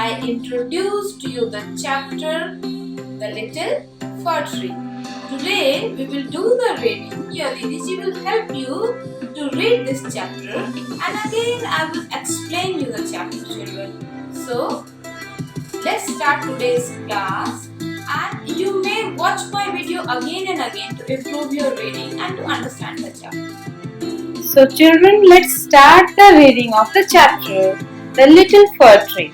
I introduced to you the chapter The Little Fir Tree. Today we will do the reading. Your Didiji will help you to read this chapter, and again I will explain you the chapter, children. So let's start today's class, and you may watch my video again and again to improve your reading and to understand the chapter. So children, let's start the reading of the chapter The Little Fir Tree.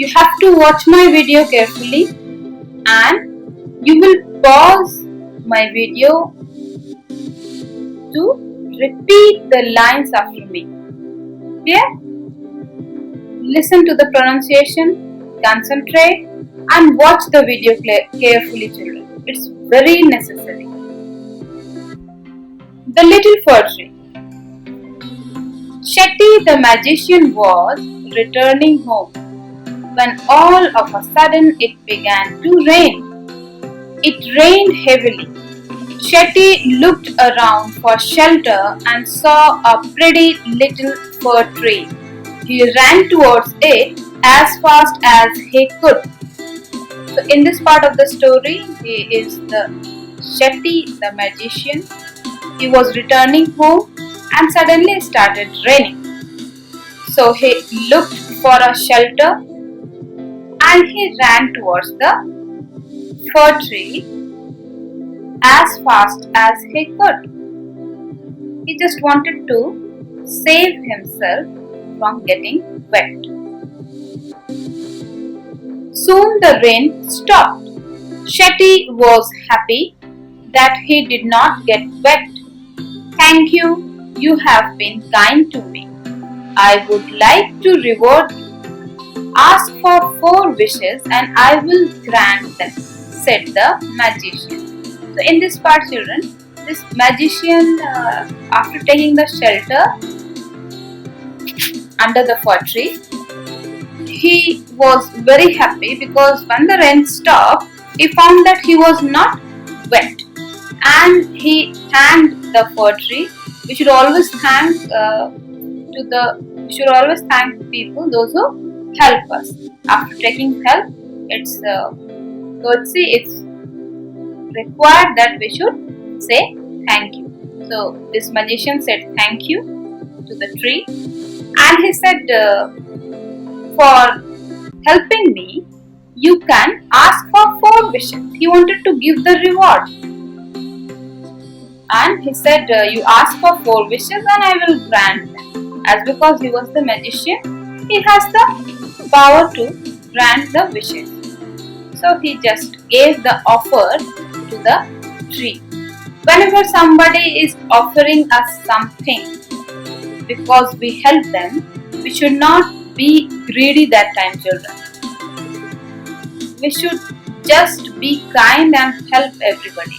You have to watch my video carefully and you will pause my video to repeat the lines after me. Clear? Listen to the pronunciation, concentrate and watch the video carefully, children. It's very necessary. The Little Fir Tree. Shetty the magician was returning home when all of a sudden it began to rain. It rained heavily. Shetty looked around for shelter and saw a pretty little fir tree. He ran towards it as fast as he could. So in this part of the story, he is the Shetty the magician. He was returning home and suddenly it started raining. So he looked for a shelter and he ran towards the fir tree as fast as he could. He just wanted to save himself from getting wet. Soon the rain stopped. Shetty was happy that he did not get wet. Thank you, you have been kind to me. I would like to reward you. Ask for 4 wishes and I will grant them, said the magician. So in this part, children, this magician, after taking the shelter under the fir tree, he was very happy because when the rain stopped, he found that he was not wet, and he thanked the fir tree. We should always thank people, those who help us. After taking help, it's courtesy. It's required that we should say thank you. So this magician said thank you to the tree, and he said, for helping me, you can ask for 4 wishes. He wanted to give the reward, and he said, you ask for 4 wishes and I will grant them. As because he was the magician, he has the power to grant the wishes. So he just gave the offer to the tree. Whenever somebody is offering us something because we help them, we should not be greedy that time, children. We should just be kind and help everybody.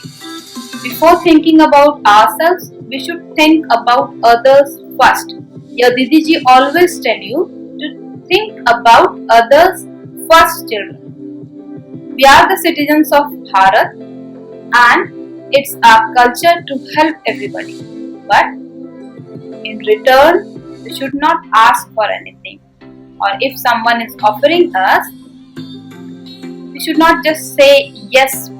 Before thinking about ourselves, we should think about others first. Your Didiji always tell you to think about others first, children. We are the citizens of Bharat and it's our culture to help everybody. But in return, we should not ask for anything. Or if someone is offering us, we should not just say yes.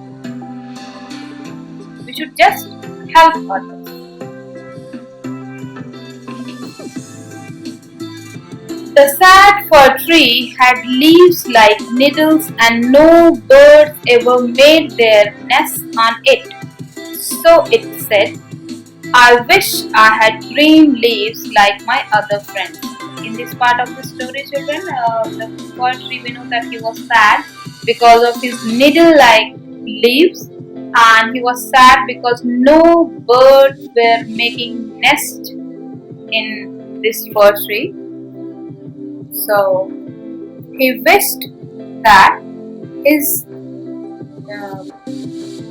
We should just help others. The sad fir tree had leaves like needles and no birds ever made their nests on it. So it said, I wish I had green leaves like my other friends. In this part of the story, children, the fir tree, we know that he was sad because of his needle-like leaves, and he was sad because no birds were making nest in this fir tree. So he wished that his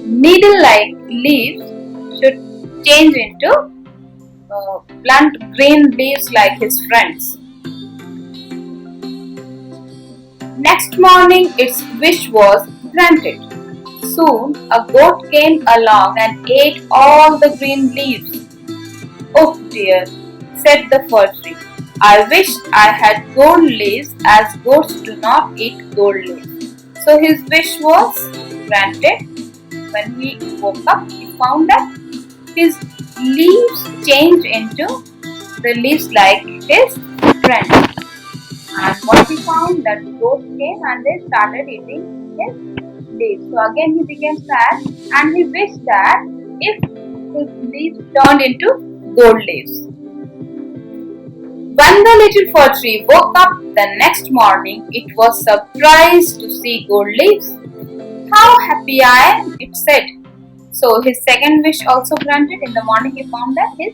needle-like leaves should change into blunt green leaves like his friends. Next morning, its wish was granted. Soon, a goat came along and ate all the green leaves. Oh dear, said the fir tree. I wish I had gold leaves as goats do not eat gold leaves. So his wish was granted. When he woke up, he found that his leaves changed into the leaves like his friend. And what he found that goats came and they started eating his leaves. So again he became sad and he wished that if his leaves turned into gold leaves. When the little fir tree woke up the next morning, it was surprised to see gold leaves. How happy I am, it said. So his second wish also granted. In the morning he found that his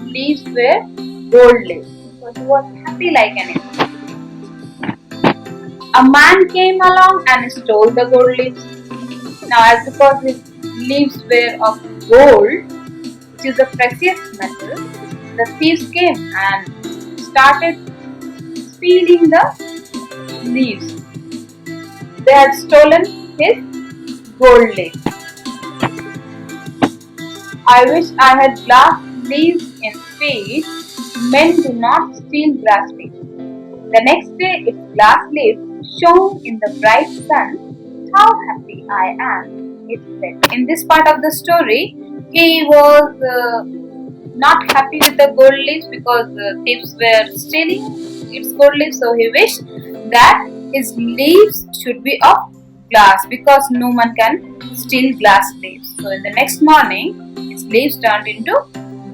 leaves were gold leaves. So he was happy like anything. A man came along and stole the gold leaves. Now as because his leaves were of gold, which is a precious metal, the thieves came and started stealing the leaves. They had stolen his gold leaves. I wish I had glass leaves in feet. Men do not steal glass leaves. The next day its glass leaves shone in the bright sun. How happy I am, it said. In this part of the story, he was not happy with the gold leaves because the thieves were stealing its gold leaves. So he wished that his leaves should be of glass because no one can steal glass leaves. So in the next morning, his leaves turned into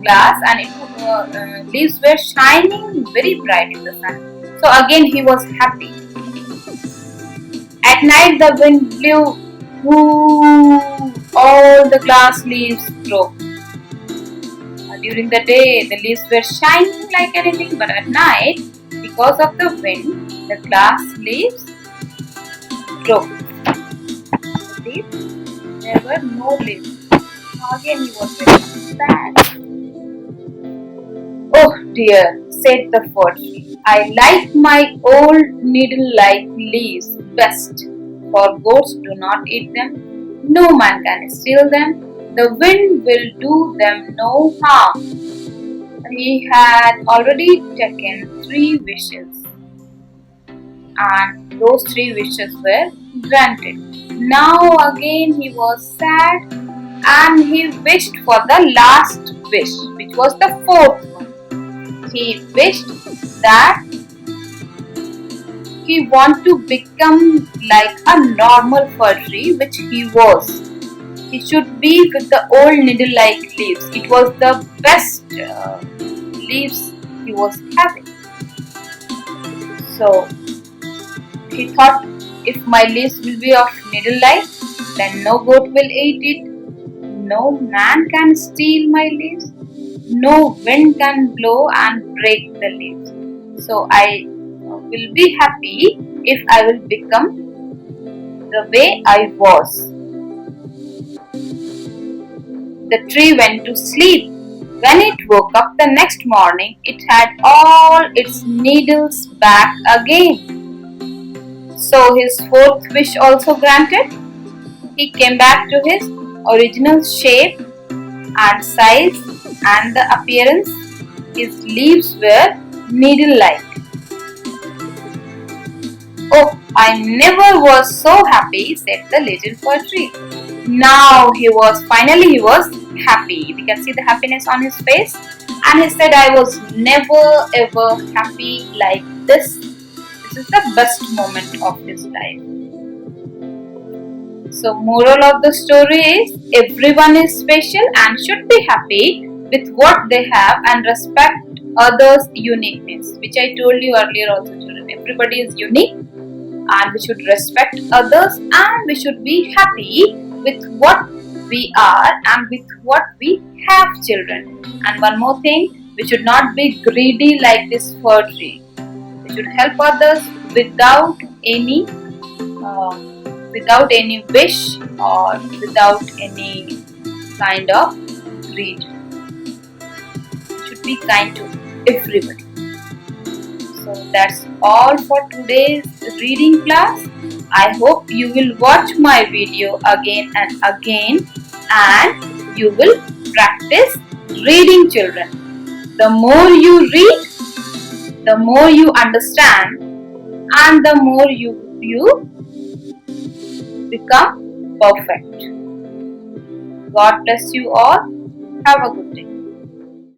glass and leaves were shining very bright in the sun. So again he was happy. At night the wind blew, whoo, all the glass leaves broke. During the day the leaves were shining like anything, but at night because of the wind the glass leaves broke. There were no leaves. Again he was very sad. Oh dear, said the fir tree. I like my old needle-like leaves best, for goats do not eat them. No man can steal them. The wind will do them no harm. He had already taken 3 wishes, and those 3 wishes were granted. Now again he was sad and he wished for the last wish, which was the 4th one. He wished that he wanted to become like a normal fir tree, which he was. He should be with the old needle-like leaves. It was the best leaves he was having. So he thought, if my leaves will be of needle-like, then no goat will eat it. No man can steal my leaves. No wind can blow and break the leaves. So I will be happy if I will become the way I was. The tree went to sleep. When it woke up the next morning, it had all its needles back again. So his 4th wish also granted. He came back to his original shape and size and the appearance. His leaves were needle-like. Oh, I never was so happy, said the little fir tree. Now he was happy. We can see the happiness on his face. And he said, I was never ever happy like this. This is the best moment of his life. So moral of the story is, everyone is special and should be happy with what they have and respect others' uniqueness, which I told you earlier also, children. Everybody is unique and we should respect others and we should be happy with what we are and with what we have, children. And one more thing, we should not be greedy like this fir tree. We should help others without any wish or without any kind of greed. We should be kind to everybody. So that's all for today's reading class. I hope you will watch my video again and again and you will practice reading, children. The more you read, The more you understand and the more you become perfect. God bless you all. Have a good day.